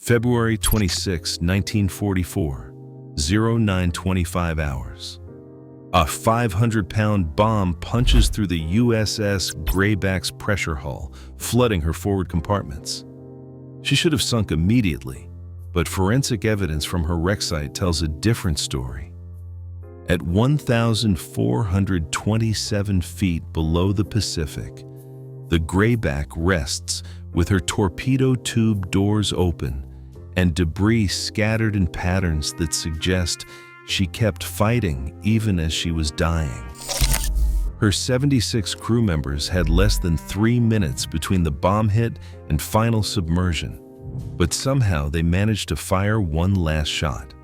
February 26, 1944, 0925 hours. A 500-pound bomb punches through the USS Grayback's pressure hull, flooding her forward compartments. She should have sunk immediately, but forensic evidence from her wreck site tells a different story. At 1,427 feet below the Pacific, the Grayback rests with her torpedo tube doors open and debris scattered in patterns that suggest she kept fighting even as she was dying. Her 76 crew members had less than 3 minutes between the bomb hit and final submersion, but somehow they managed to fire one last shot.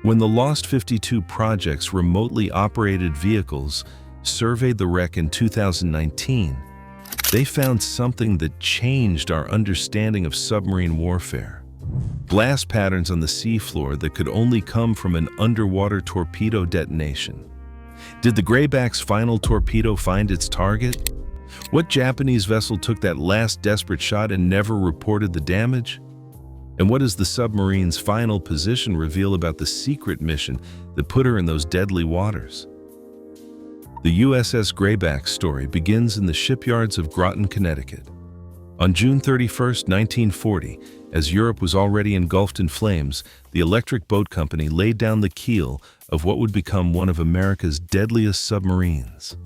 When the Lost 52 Project's remotely operated vehicles surveyed the wreck in 2019, they found something that changed our understanding of submarine warfare. Blast patterns on the seafloor that could only come from an underwater torpedo detonation. Did the Grayback's final torpedo find its target? What Japanese vessel took that last desperate shot and never reported the damage? And what does the submarine's final position reveal about the secret mission that put her in those deadly waters? The USS Grayback story begins in the shipyards of Groton, Connecticut. On June 31, 1940, as Europe was already engulfed in flames, the Electric Boat Company laid down the keel of what would become one of America's deadliest submarines.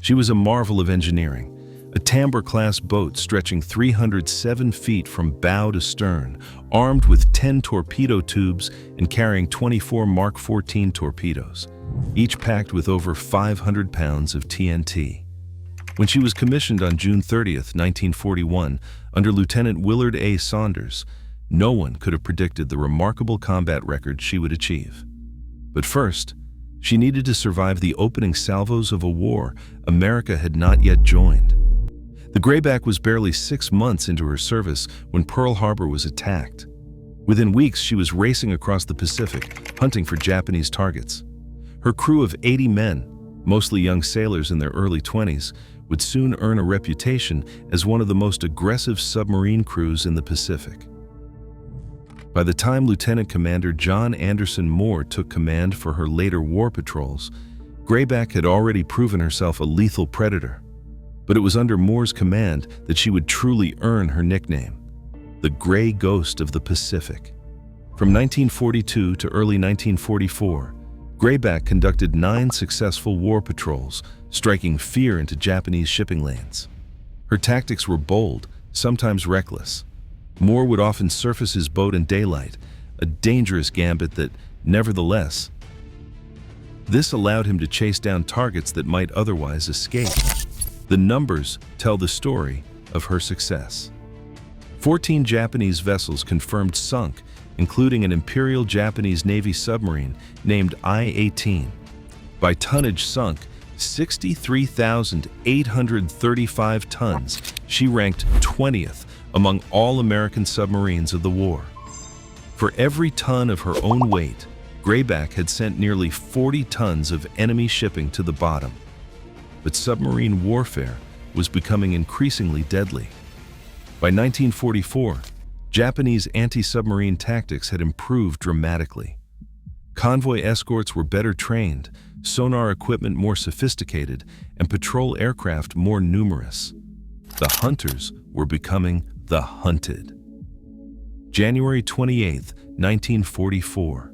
She was a marvel of engineering, a Tambour-class boat stretching 307 feet from bow to stern, armed with 10 torpedo tubes and carrying 24 Mark XIV torpedoes, each packed with over 500 pounds of TNT. When she was commissioned on June 30, 1941, under Lieutenant Willard A. Saunders, no one could have predicted the remarkable combat record she would achieve. But first, she needed to survive the opening salvos of a war America had not yet joined. The Grayback was barely 6 months into her service when Pearl Harbor was attacked. Within weeks, she was racing across the Pacific, hunting for Japanese targets. Her crew of 80 men, mostly young sailors in their early 20s, would soon earn a reputation as one of the most aggressive submarine crews in the Pacific. By the time Lieutenant Commander John Anderson Moore took command for her later war patrols, Grayback had already proven herself a lethal predator. But it was under Moore's command that she would truly earn her nickname, the Gray Ghost of the Pacific. From 1942 to early 1944, Grayback conducted 9 successful war patrols, striking fear into Japanese shipping lanes. Her tactics were bold, sometimes reckless. Moore would often surface his boat in daylight, a dangerous gambit that, nevertheless, this allowed him to chase down targets that might otherwise escape. The numbers tell the story of her success. 14 Japanese vessels confirmed sunk, including an Imperial Japanese Navy submarine named I-18. By tonnage sunk, 63,835 tons, she ranked 20th among all American submarines of the war. For every ton of her own weight, Grayback had sent nearly 40 tons of enemy shipping to the bottom. But submarine warfare was becoming increasingly deadly. By 1944, Japanese anti-submarine tactics had improved dramatically. Convoy escorts were better trained, sonar equipment more sophisticated, and patrol aircraft more numerous. The hunters were becoming the hunted. January 28, 1944.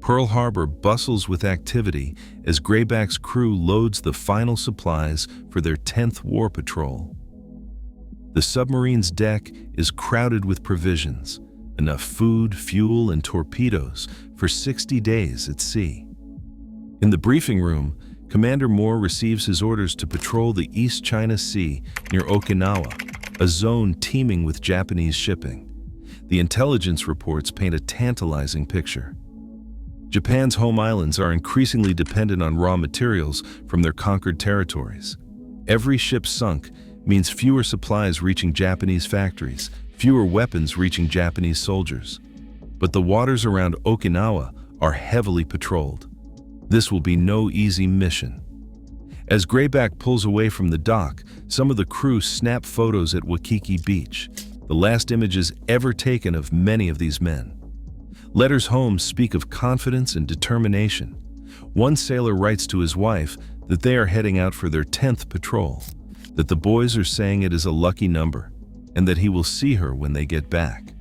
Pearl Harbor bustles with activity as Grayback's crew loads the final supplies for their 10th war patrol. The submarine's deck is crowded with provisions, enough food, fuel, and torpedoes for 60 days at sea. In the briefing room, Commander Moore receives his orders to patrol the East China Sea near Okinawa, a zone teeming with Japanese shipping. The intelligence reports paint a tantalizing picture. Japan's home islands are increasingly dependent on raw materials from their conquered territories. Every ship sunk means fewer supplies reaching Japanese factories, fewer weapons reaching Japanese soldiers. But the waters around Okinawa are heavily patrolled. This will be no easy mission. As Grayback pulls away from the dock, some of the crew snap photos at Waikiki Beach. the last images ever taken of many of these men. Letters home speak of confidence and determination. One sailor writes to his wife that they are heading out for their 10th patrol, that the boys are saying it is a lucky number, and that he will see her when they get back.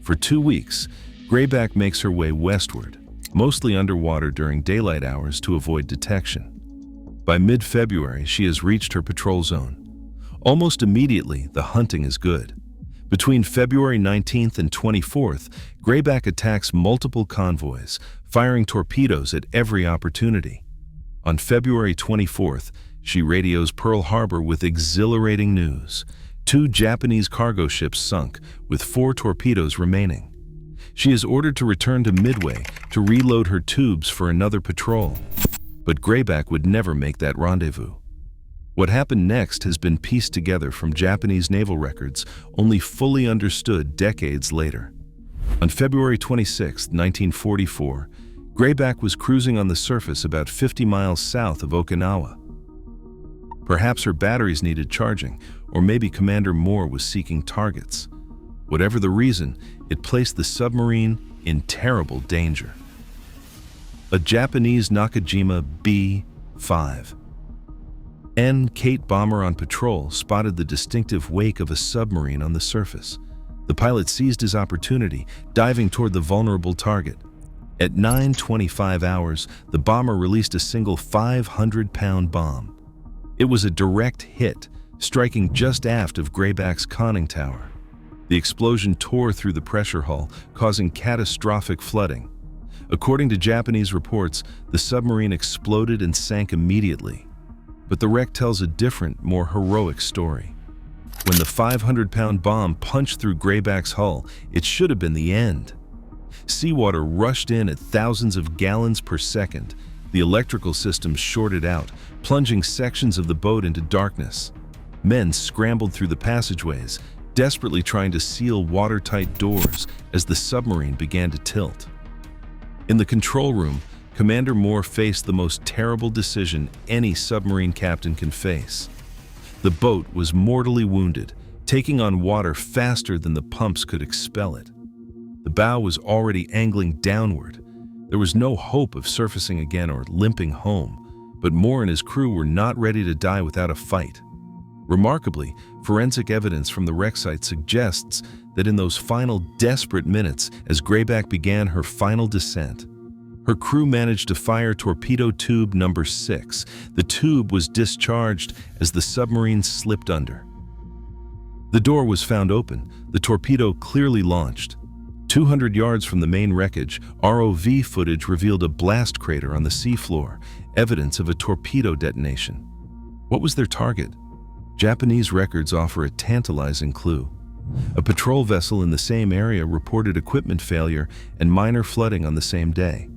For 2 weeks, Greyback makes her way westward, mostly underwater during daylight hours to avoid detection. By mid-February, she has reached her patrol zone. Almost immediately, the hunting is good. Between February 19th and 24th, Greyback attacks multiple convoys, firing torpedoes at every opportunity. On February 24th, she radios Pearl Harbor with exhilarating news. 2 Japanese cargo ships sunk, with 4 torpedoes remaining. She is ordered to return to Midway to reload her tubes for another patrol. But Greyback would never make that rendezvous. What happened next has been pieced together from Japanese naval records, only fully understood decades later. On February 26, 1944, Greyback was cruising on the surface about 50 miles south of Okinawa. Perhaps her batteries needed charging, or maybe Commander Moore was seeking targets. Whatever the reason, it placed the submarine in terrible danger. A Japanese Nakajima B-5 Kate bomber on patrol spotted the distinctive wake of a submarine on the surface. The pilot seized his opportunity, diving toward the vulnerable target. At 9:25 hours, the bomber released a single 500-pound bomb. It was a direct hit, striking just aft of Greyback's conning tower. The explosion tore through the pressure hull, causing catastrophic flooding. According to Japanese reports, the submarine exploded and sank immediately. But the wreck tells a different, more heroic story. When the 500-pound bomb punched through Greyback's hull, it should have been the end. Seawater rushed in at thousands of gallons per second. The electrical systems shorted out, plunging sections of the boat into darkness. Men scrambled through the passageways, desperately trying to seal watertight doors as the submarine began to tilt. In the control room, Commander Moore faced the most terrible decision any submarine captain can face. The boat was mortally wounded, taking on water faster than the pumps could expel it. The bow was already angling downward. There was no hope of surfacing again or limping home, but Moore and his crew were not ready to die without a fight. Remarkably, forensic evidence from the wreck site suggests that in those final desperate minutes as Greyback began her final descent, her crew managed to fire torpedo tube number 6. The tube was discharged as the submarine slipped under. The door was found open, the torpedo clearly launched. 200 yards from the main wreckage, ROV footage revealed a blast crater on the seafloor, evidence of a torpedo detonation. What was their target? Japanese records offer a tantalizing clue. A patrol vessel in the same area reported equipment failure and minor flooding on the same day.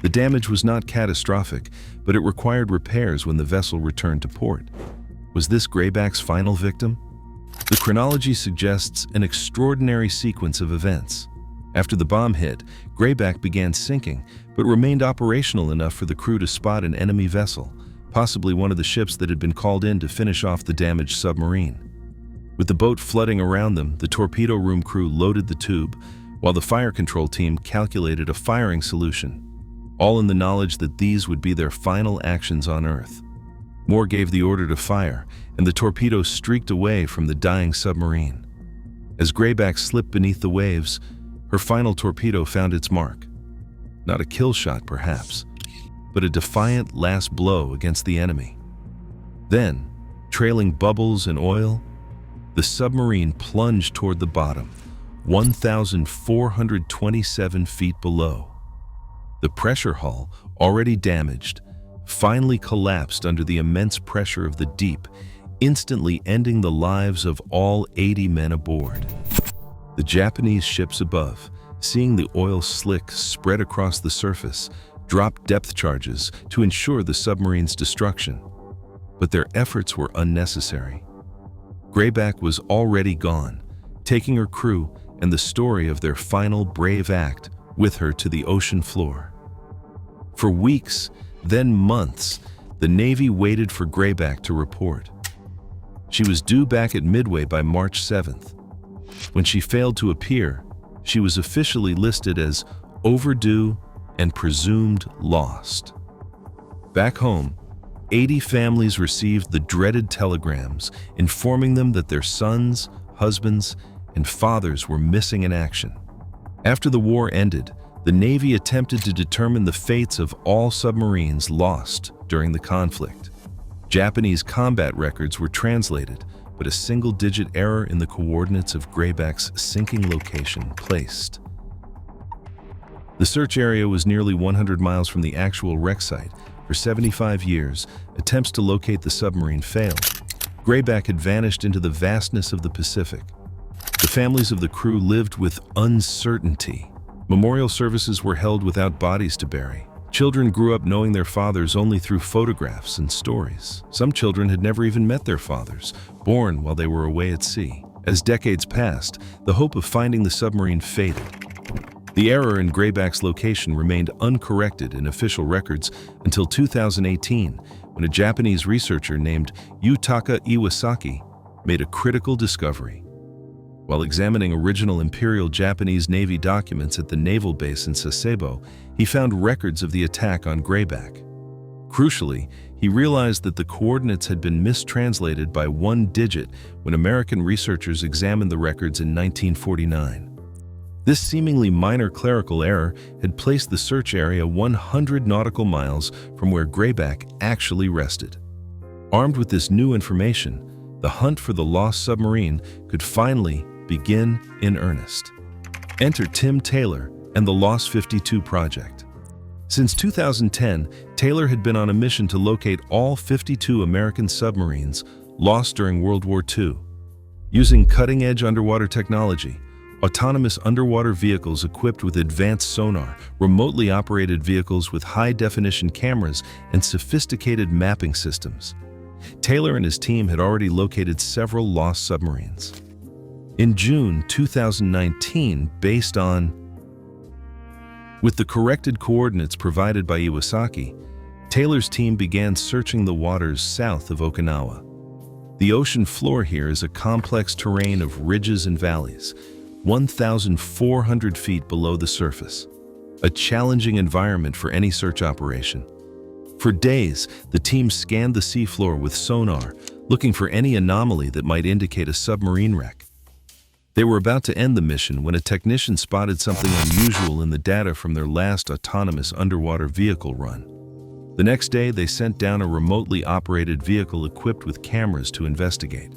The damage was not catastrophic, but it required repairs when the vessel returned to port. Was this Greyback's final victim? The chronology suggests an extraordinary sequence of events. After the bomb hit, Greyback began sinking, but remained operational enough for the crew to spot an enemy vessel, possibly one of the ships that had been called in to finish off the damaged submarine. With the boat flooding around them, the torpedo room crew loaded the tube, while the fire control team calculated a firing solution, all in the knowledge that these would be their final actions on Earth. Moore gave the order to fire, and the torpedo streaked away from the dying submarine. As Greyback slipped beneath the waves, her final torpedo found its mark. Not a kill shot, perhaps, but a defiant last blow against the enemy. Then, trailing bubbles and oil, the submarine plunged toward the bottom, 1,427 feet below. The pressure hull, already damaged, finally collapsed under the immense pressure of the deep, instantly ending the lives of all 80 men aboard. The Japanese ships above, seeing the oil slick spread across the surface, dropped depth charges to ensure the submarine's destruction. But their efforts were unnecessary. Greyback was already gone, taking her crew and the story of their final brave act with her to the ocean floor. For weeks, then months, the Navy waited for Greyback to report. She was due back at Midway by March 7th. When she failed to appear, she was officially listed as overdue and presumed lost. Back home, 80 families received the dreaded telegrams informing them that their sons, husbands, and fathers were missing in action. After the war ended, the Navy attempted to determine the fates of all submarines lost during the conflict. Japanese combat records were translated, but a single-digit error in the coordinates of Greyback's sinking location placed. The search area was nearly 100 miles from the actual wreck site. For 75 years, attempts to locate the submarine failed. Greyback had vanished into the vastness of the Pacific. The families of the crew lived with uncertainty. Memorial services were held without bodies to bury. Children grew up knowing their fathers only through photographs and stories. Some children had never even met their fathers, born while they were away at sea. As decades passed, the hope of finding the submarine faded. The error in Greyback's location remained uncorrected in official records until 2018, when a Japanese researcher named Yutaka Iwasaki made a critical discovery. While examining original Imperial Japanese Navy documents at the naval base in Sasebo, he found records of the attack on Greyback. Crucially, he realized that the coordinates had been mistranslated by one digit when American researchers examined the records in 1949. This seemingly minor clerical error had placed the search area 100 nautical miles from where Greyback actually rested. Armed with this new information, the hunt for the lost submarine could finally begin in earnest. Enter Tim Taylor and the Lost 52 project. Since 2010, Taylor had been on a mission to locate all 52 American submarines lost during World War II. Using cutting-edge underwater technology, autonomous underwater vehicles equipped with advanced sonar, remotely operated vehicles with high-definition cameras, and sophisticated mapping systems, Taylor and his team had already located several lost submarines. In June 2019, with the corrected coordinates provided by Iwasaki, Taylor's team began searching the waters south of Okinawa. The ocean floor here is a complex terrain of ridges and valleys, 1,400 feet below the surface, a challenging environment for any search operation. For days, the team scanned the seafloor with sonar, looking for any anomaly that might indicate a submarine wreck. They were about to end the mission when a technician spotted something unusual in the data from their last autonomous underwater vehicle run. The next day, they sent down a remotely operated vehicle equipped with cameras to investigate.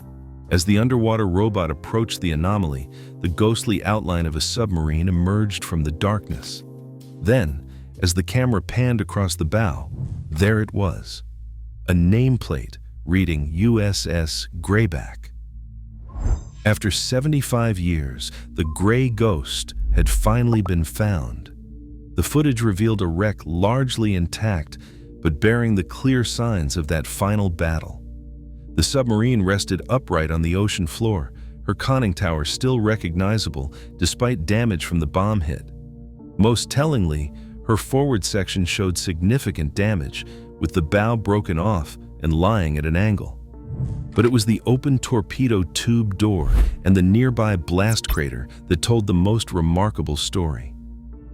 As the underwater robot approached the anomaly, the ghostly outline of a submarine emerged from the darkness. Then, as the camera panned across the bow, there it was, a nameplate reading USS Grayback. After 75 years, the gray ghost had finally been found. The footage revealed a wreck largely intact, but bearing the clear signs of that final battle. The submarine rested upright on the ocean floor, her conning tower still recognizable despite damage from the bomb hit. Most tellingly, her forward section showed significant damage, with the bow broken off and lying at an angle. But it was the open torpedo tube door and the nearby blast crater that told the most remarkable story.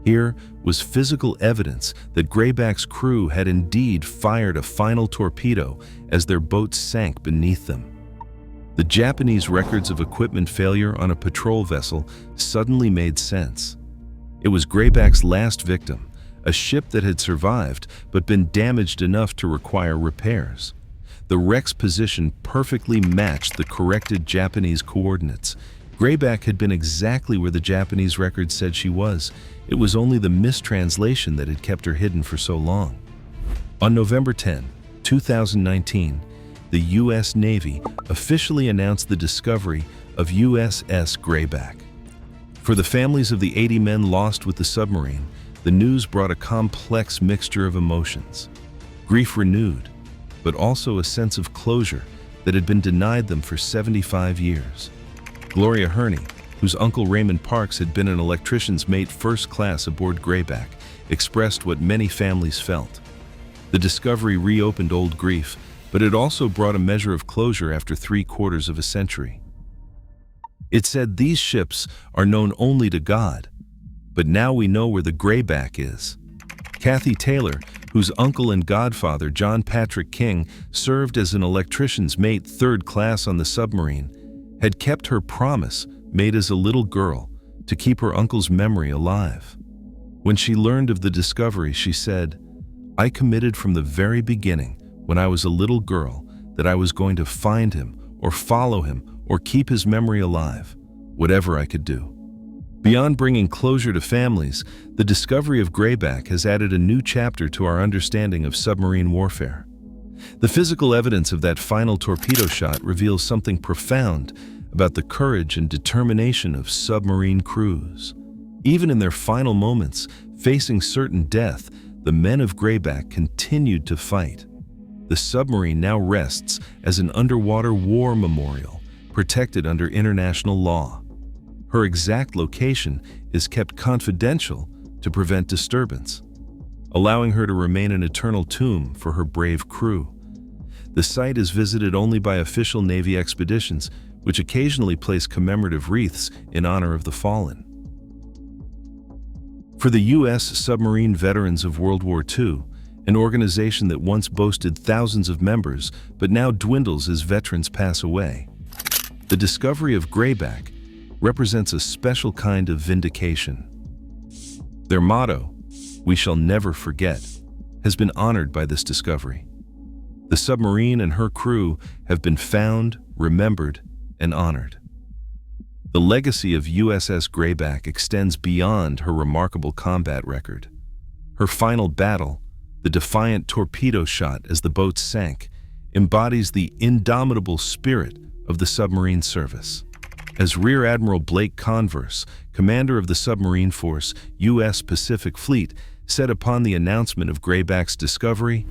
Here was physical evidence that Greyback's crew had indeed fired a final torpedo as their boat sank beneath them. The Japanese records of equipment failure on a patrol vessel suddenly made sense. It was Greyback's last victim, a ship that had survived but been damaged enough to require repairs. The wreck's position perfectly matched the corrected Japanese coordinates. Greyback had been exactly where the Japanese record said she was. It was only the mistranslation that had kept her hidden for so long. On November 10, 2019, the U.S. Navy officially announced the discovery of USS Grayback. For the families of the 80 men lost with the submarine, the news brought a complex mixture of emotions. Grief renewed, but also a sense of closure that had been denied them for 75 years. Gloria Herney, whose uncle Raymond Parks had been an electrician's mate first class aboard Greyback, expressed what many families felt. The discovery reopened old grief, but it also brought a measure of closure after 3/4 of a century. It said these ships are known only to God, but now we know where the Greyback is. Kathy Taylor, whose uncle and godfather, John Patrick King, served as an electrician's mate 3rd class on the Submarine, had kept her promise made as a little girl to keep her uncle's memory alive. When she learned of the discovery, she said, "I committed from the very beginning, when I was a little girl, that I was going to find him or follow him or keep his memory alive, whatever I could do." Beyond bringing closure to families, the discovery of Greyback has added a new chapter to our understanding of submarine warfare. The physical evidence of that final torpedo shot reveals something profound about the courage and determination of submarine crews. Even in their final moments, facing certain death, the men of Greyback continued to fight. The submarine now rests as an underwater war memorial, protected under international law. Her exact location is kept confidential to prevent disturbance, allowing her to remain an eternal tomb for her brave crew. The site is visited only by official Navy expeditions, which occasionally place commemorative wreaths in honor of the fallen. For the U.S. Submarine Veterans of World War II, an organization that once boasted thousands of members but now dwindles as veterans pass away, the discovery of Greyback represents a special kind of vindication. Their motto, "We shall never forget," has been honored by this discovery. The submarine and her crew have been found, remembered, and honored. The legacy of USS Grayback extends beyond her remarkable combat record. Her final battle, the defiant torpedo shot as the boat sank, embodies the indomitable spirit of the submarine service. As Rear Admiral Blake Converse, commander of the submarine force, U.S. Pacific Fleet, said upon the announcement of Greyback's discovery,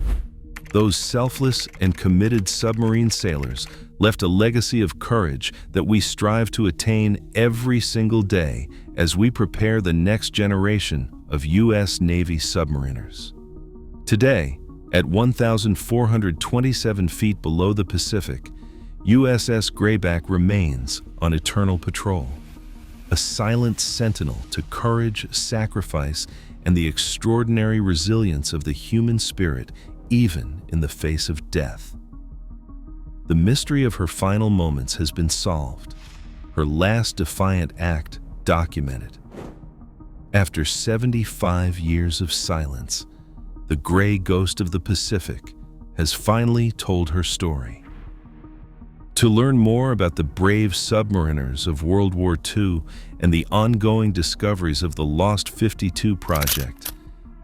"Those selfless and committed submarine sailors left a legacy of courage that we strive to attain every single day as we prepare the next generation of U.S. Navy submariners." Today, at 1,427 feet below the Pacific, USS Grayback remains on eternal patrol, a silent sentinel to courage, sacrifice, and the extraordinary resilience of the human spirit, even in the face of death. The mystery of her final moments has been solved, her last defiant act documented. After 75 years of silence, the gray ghost of the Pacific has finally told her story. To learn more about the brave submariners of World War II and the ongoing discoveries of the Lost 52 project,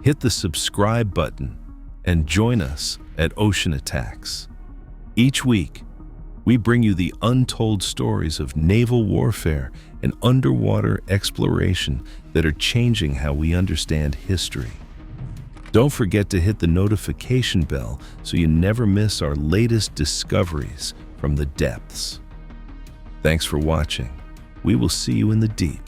hit the subscribe button and join us at Ocean Attacks. Each week, we bring you the untold stories of naval warfare and underwater exploration that are changing how we understand history. Don't forget to hit the notification bell so you never miss our latest discoveries from the depths. Thanks for watching. We will see you in the deep.